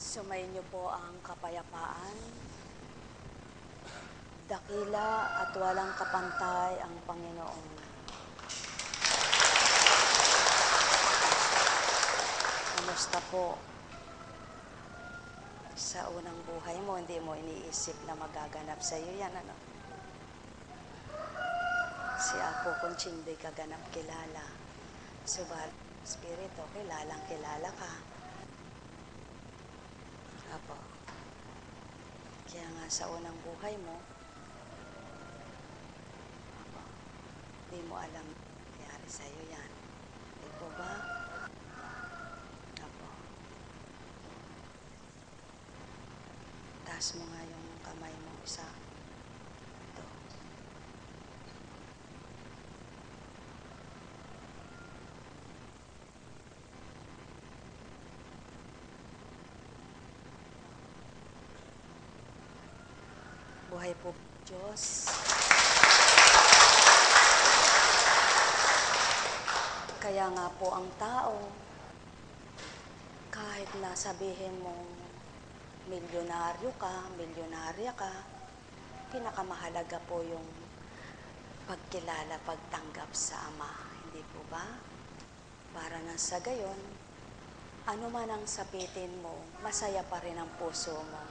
Sumayin niyo po ang kapayapaan, dakila at walang kapantay ang Panginoon. Kamusta po? Sa unang buhay mo, hindi mo iniisip na magaganap sa iyo yan, ano? Si Apo Conching di kaganap kilala. Subalit, Espiritu, kilalang kilala ka. Apo. Kaya nga sa unang buhay mo, Apo, di mo alam nangyari sa iyo yan. Di po ba? Apo. Taas mo nga yung kamay mo isa. Ito. Buhay po, Diyos. Kaya nga po ang tao, kahit na sabihin mong milyonaryo ka, milyonarya ka, pinakamahalaga po yung pagkilala, pagtanggap sa Ama. Hindi po ba? Para na sa gayon, ano man ang sapitin mo, masaya pa rin ang puso mo.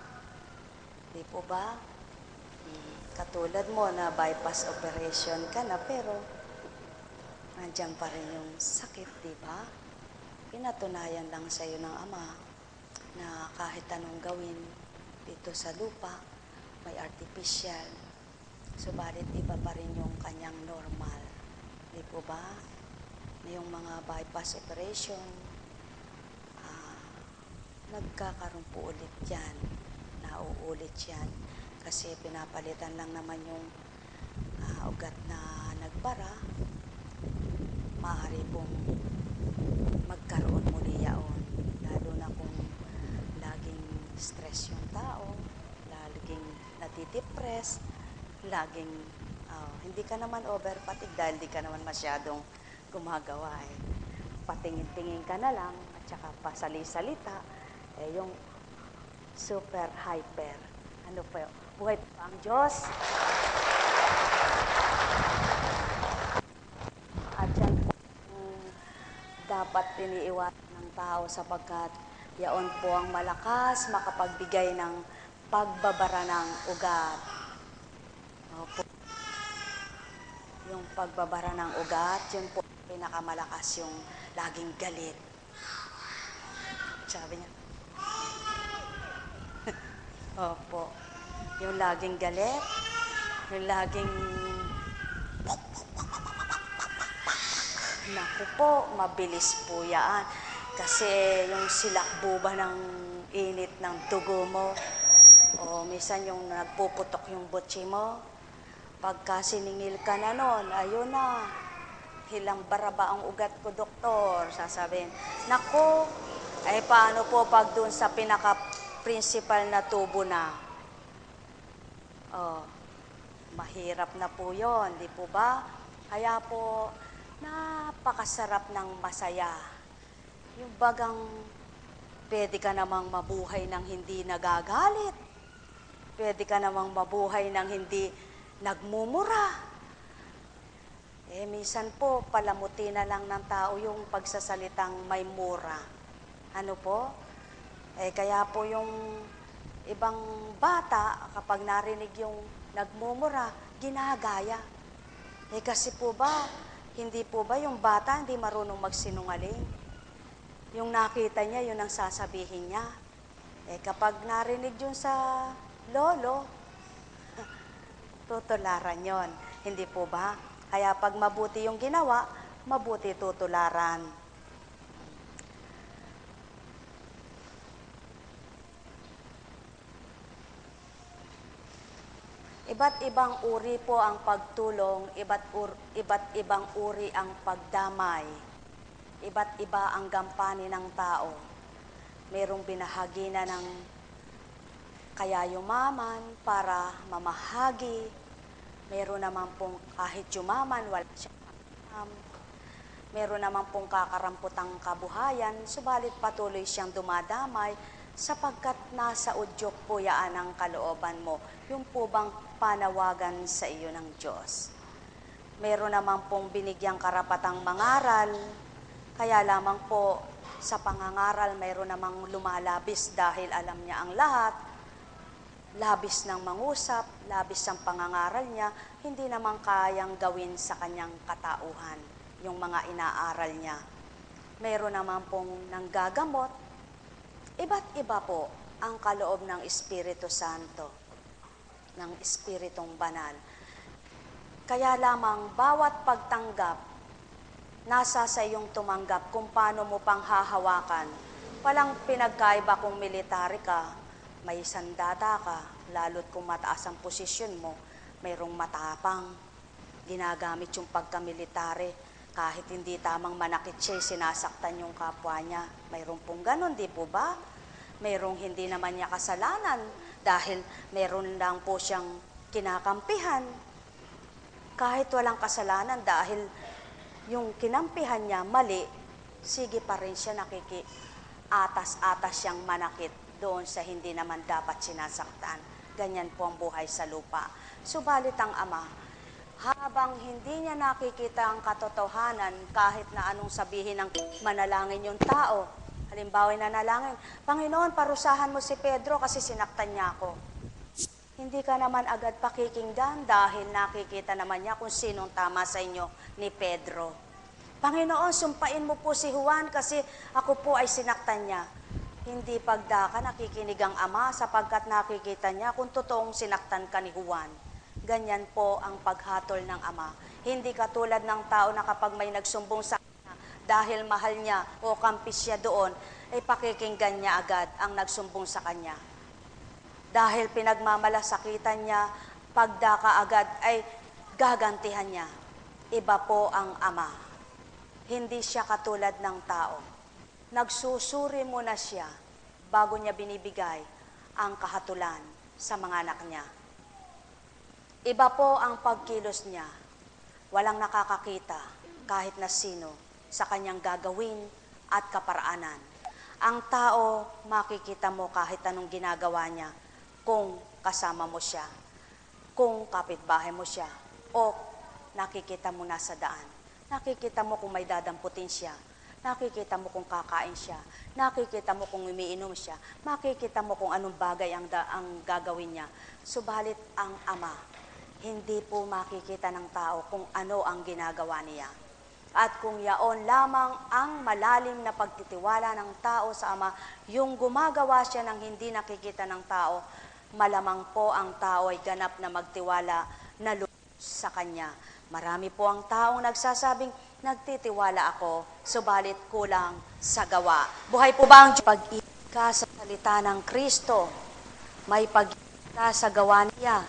Hindi po ba? Katulad mo na bypass operation ka na, pero nandiyan pa rin yung sakit, di ba? Pinatunayan lang sa iyo ng Ama na kahit anong gawin dito sa lupa, may artificial. Subalit iba pa rin yung kanyang normal. Di po ba? Yung mga bypass operation, nagkakaroon po ulit yan. Nauulit yan. Kasi pinapalitan lang naman yung ugat na nagbara. Maaari pong magkaroon muli yaon. Lalo na kung laging stress yung tao, laging natidepress, laging hindi ka naman overpatig dahil di ka naman masyadong gumagawa eh. Patingin-tingin ka na lang at saka pasali-salita, yung super hyper. Ano po yun? Buhay pa ang Diyos. At yan po dapat iniiwasan ng tao sapagkat yaon po ang malakas makapagbigay ng pagbabara ng ugat. Opo. Yung pagbabara ng ugat, yun po pinakamalakas yung laging galit. Sabi niya. Opo. Yung laging galit, yung laging naku po, mabilis po yan. Kasi yung silakbo ba ng init ng dugo mo, o minsan yung nagpuputok yung butsi mo, pagka siningil ka na nun, ayun na, hilang baraba ang ugat ko, doktor. Sasabihin, naku, ay paano po pag dun sa pinaka-principal na tubo na? Mahirap na po yun, di po ba? Kaya po, napakasarap ng masaya. Yung bagang pwede ka namang mabuhay ng hindi nagagalit. Pwede ka namang mabuhay ng hindi nagmumura. Minsan po, palamuti na lang ng tao yung pagsasalitang may mura. Ano po? Kaya po yung ibang bata, kapag narinig yung nagmumura, ginagaya. Kasi po ba, hindi po ba yung bata hindi marunong magsinungaling? Yung nakita niya, yun ang sasabihin niya. Kapag narinig yun sa lolo, tutularan yon. Hindi po ba? Kaya pag mabuti yung ginawa, mabuti tutularan. Iba't ibang uri po ang pagtulong, iba't ibang uri ang pagdamay. Iba't iba ang gampanin ng tao. Merong binahagi na ng kaya yumaman para mamahagi. Meron naman pong kahit yumaman, wala siyang makam. Meron naman pong kakaramputang kabuhayan, subalit patuloy siyang dumadamay sapagkat nasa udyok po yaan ang kalooban mo. Yung po bang panawagan sa iyo ng Diyos. Meron naman pong binigyang karapatang mangaral, kaya lamang po sa pangangaral mayroon namang lumalabis dahil alam niya ang lahat, labis ng mangusap, labis ang pangangaral niya, hindi naman kayang gawin sa kanyang katauhan yung mga inaaral niya. Meron naman pong nanggagamot, iba't iba po ang kaloob ng Espiritu Santo, ng Espiritong Banal. Kaya lamang bawat pagtanggap, nasa sa iyong tumanggap kung paano mo pang hahawakan. Walang pinagkaiba kung military ka, may sandata ka, lalo't kung mataas ang posisyon mo, mayroong matapang, ginagamit yung pagkamilitary, kahit hindi tamang manakit siya, sinasaktan yung kapwa niya. Mayroong pong ganun, di po ba? Mayroong hindi naman niya kasalanan dahil mayroon lang po siyang kinakampihan. Kahit walang kasalanan dahil yung kinampihan niya mali, sige pa rin siya atas-atas siyang manakit doon sa hindi naman dapat sinasaktan. Ganyan po ang buhay sa lupa. Subalit ang Ama, habang hindi niya nakikita ang katotohanan, kahit na anong sabihin ng manalangin yung tao, halimbawa nanalangin, Panginoon, parusahan mo si Pedro kasi sinaktan niya ako. Hindi ka naman agad pakikinggan dahil nakikita naman niya kung sinong tama sa inyo ni Pedro. Panginoon, sumpain mo po si Juan kasi ako po ay sinaktan niya. Hindi pagdaka nakikinig ang Ama sapagkat nakikita niya kung totoong sinaktan ka ni Juan. Ganyan po ang paghatol ng Ama. Hindi katulad ng tao na kapag may nagsumbong sa kanya dahil mahal niya o kampis siya doon, ay pakikinggan niya agad ang nagsumbong sa kanya. Dahil pinagmamalasakitan niya, pagdaka agad ay gagantihan niya. Iba po ang Ama. Hindi siya katulad ng tao. Nagsusuri muna siya bago niya binibigay ang kahatulan sa mga anak niya. Iba po ang pagkilos niya. Walang nakakakita kahit na sino sa kanyang gagawin at kaparaanan. Ang tao, makikita mo kahit anong ginagawa niya kung kasama mo siya, kung kapitbahay mo siya, o nakikita mo nasa daan. Nakikita mo kung may dadamputin siya. Nakikita mo kung kakain siya. Nakikita mo kung umiinom siya. Makikita mo kung anong bagay ang gagawin niya. Subalit ang Ama, hindi po makikita ng tao kung ano ang ginagawa niya. At kung yaon lamang ang malalim na pagtitiwala ng tao sa Ama, yung gumagawa siya ng hindi nakikita ng tao, malamang po ang tao ay ganap na magtiwala na lubos sa Kanya. Marami po ang taong nagsasabing, nagtitiwala ako, subalit kulang sa gawa. Buhay po ba ang pag-ibig ka sa salita ng Kristo? May pag-ibig ka sa gawa niya.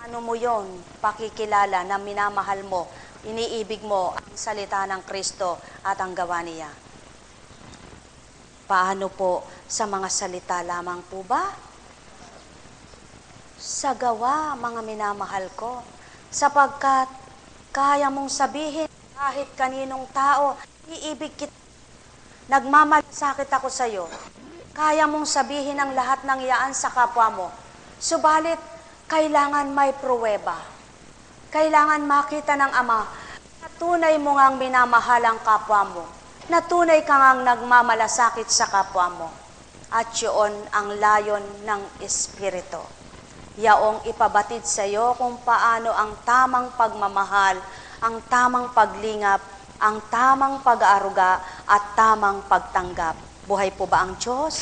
Ano mo yon? Pakikilala na minamahal mo, iniibig mo ang salita ng Kristo at ang gawa niya. Paano po sa mga salita lamang po ba? Sa gawa, mga minamahal ko, sapagkat kaya mong sabihin kahit kaninong tao, iibig kita. Nagmamalasakit ako sa iyo. Kaya mong sabihin ang lahat ng iyaan sa kapwa mo. Subalit, kailangan may pruweba. Kailangan makita ng Ama na tunay mo ngang minamahal ang kapwa mo. Na tunay ka ngang nagmamalasakit sa kapwa mo. At yun ang layon ng Espiritu. Yaong ipabatid sa iyo kung paano ang tamang pagmamahal, ang tamang paglingap, ang tamang pag-aaruga at tamang pagtanggap. Buhay po ba ang Diyos?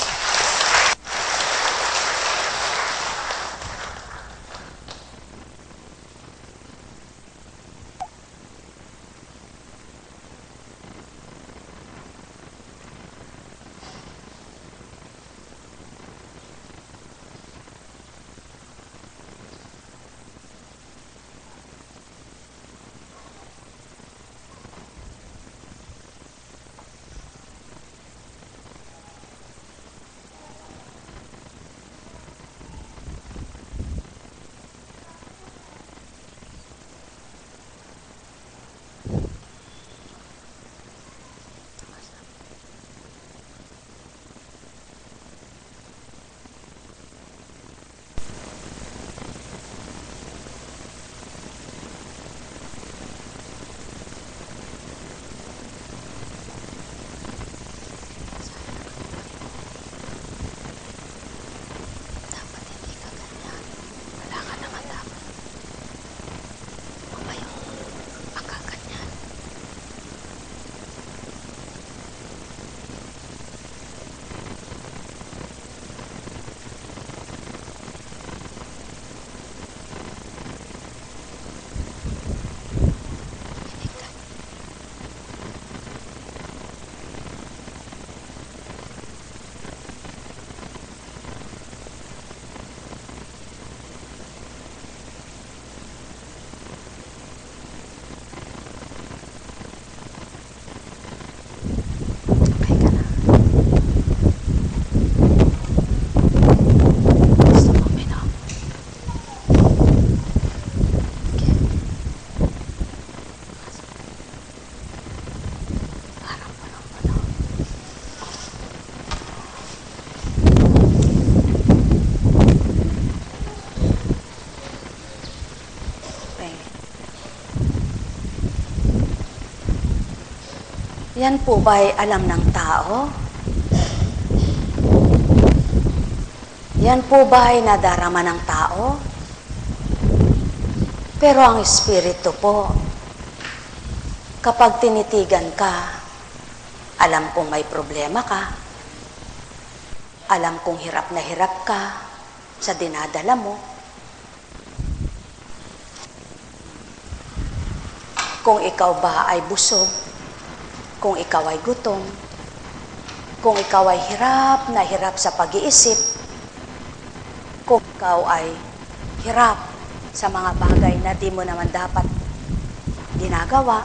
Yan po ba ay alam ng tao? Yan po ba ay nadarama ng tao? Pero ang Espiritu po, kapag tinitigan ka, alam kong may problema ka, alam kong hirap na hirap ka sa dinadala mo. Kung ikaw ba ay busog, kung ikaw ay gutom, kung ikaw ay hirap na hirap sa pag-iisip, kung ikaw ay hirap sa mga bagay na di mo naman dapat ginagawa,